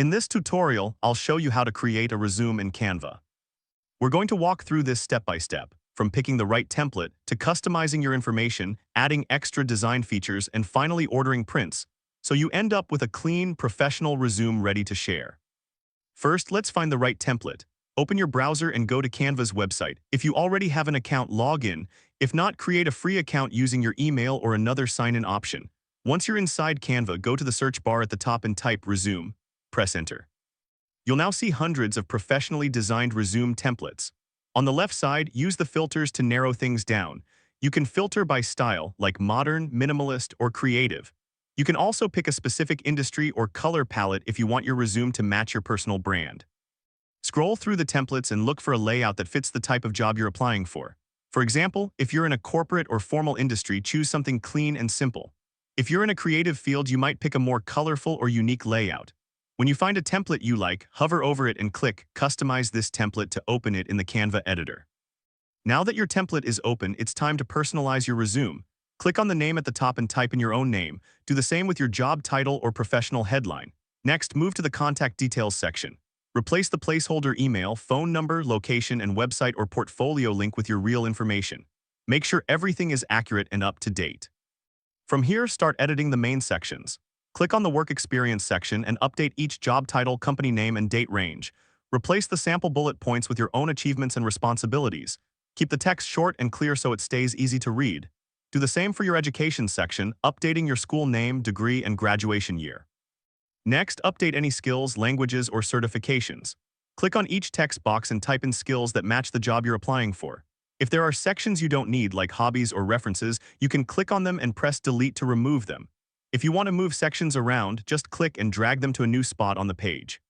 In this tutorial, I'll show you how to create a resume in Canva. We're going to walk through this step by step, from picking the right template to customizing your information, adding extra design features, and finally ordering prints, so you end up with a clean, professional resume ready to share. First, let's find the right template. Open your browser and go to Canva's website. If you already have an account, log in. If not, create a free account using your email or another sign-in option. Once you're inside Canva, go to the search bar at the top and type resume. Press enter. You'll now see hundreds of professionally designed resume templates. On the left side, use the filters to narrow things down. You can filter by style, like modern, minimalist, or creative. You can also pick a specific industry or color palette if you want your resume to match your personal brand. Scroll through the templates and look for a layout that fits the type of job you're applying for. For example, if you're in a corporate or formal industry, choose something clean and simple. If you're in a creative field, you might pick a more colorful or unique layout. When you find a template you like, hover over it and click Customize this template to open it in the Canva editor. Now that your template is open, it's time to personalize your resume. Click on the name at the top and type in your own name. Do the same with your job title or professional headline. Next, move to the Contact Details section. Replace the placeholder email, phone number, location, and website or portfolio link with your real information. Make sure everything is accurate and up to date. From here, start editing the main sections. Click on the Work Experience section and update each job title, company name, and date range. Replace the sample bullet points with your own achievements and responsibilities. Keep the text short and clear so it stays easy to read. Do the same for your education section, updating your school name, degree, and graduation year. Next, update any skills, languages, or certifications. Click on each text box and type in skills that match the job you're applying for. If there are sections you don't need, like hobbies or references, you can click on them and press Delete to remove them. If you want to move sections around, just click and drag them to a new spot on the page.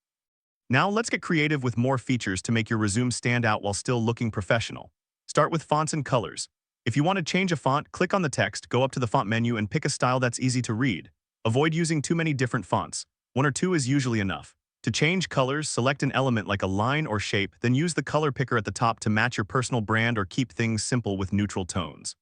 Now let's get creative with more features to make your resume stand out while still looking professional. Start with fonts and colors. If you want to change a font, click on the text, go up to the font menu and pick a style that's easy to read. Avoid using too many different fonts. One or two is usually enough. To change colors, select an element like a line or shape, then use the color picker at the top to match your personal brand or keep things simple with neutral tones.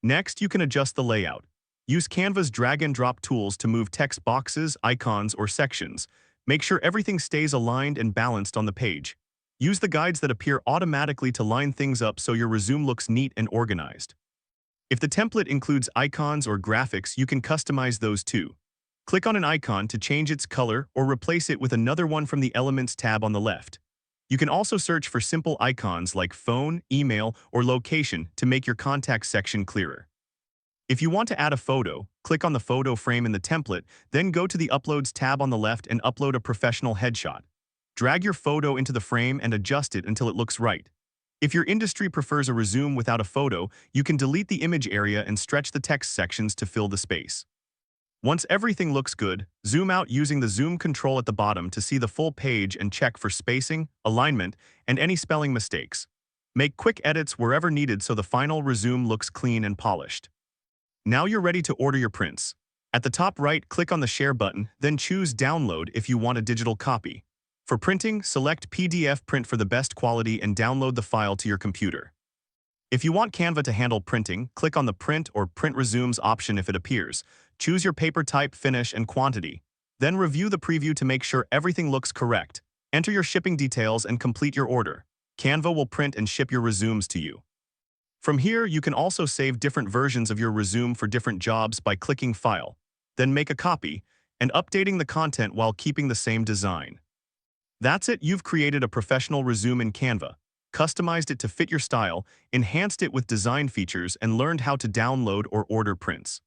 Next, you can adjust the layout. Use Canva's drag and drop tools to move text boxes, icons, or sections. Make sure everything stays aligned and balanced on the page. Use the guides that appear automatically to line things up so your resume looks neat and organized. If the template includes icons or graphics, you can customize those too. Click on an icon to change its color or replace it with another one from the Elements tab on the left. You can also search for simple icons like phone, email, or location to make your contact section clearer. If you want to add a photo, click on the photo frame in the template, then go to the Uploads tab on the left and upload a professional headshot. Drag your photo into the frame and adjust it until it looks right. If your industry prefers a resume without a photo, you can delete the image area and stretch the text sections to fill the space. Once everything looks good, zoom out using the zoom control at the bottom to see the full page and check for spacing, alignment, and any spelling mistakes. Make quick edits wherever needed so the final resume looks clean and polished. Now you're ready to order your prints. At the top right, click on the Share button, then choose Download if you want a digital copy. For printing, select PDF Print for the best quality and download the file to your computer. If you want Canva to handle printing, click on the Print or Print Resumes option if it appears. Choose your paper type, finish, and quantity. Then review the preview to make sure everything looks correct. Enter your shipping details and complete your order. Canva will print and ship your resumes to you. From here, you can also save different versions of your resume for different jobs by clicking File, then make a copy, and updating the content while keeping the same design. That's it, you've created a professional resume in Canva, customized it to fit your style, enhanced it with design features, and learned how to download or order prints.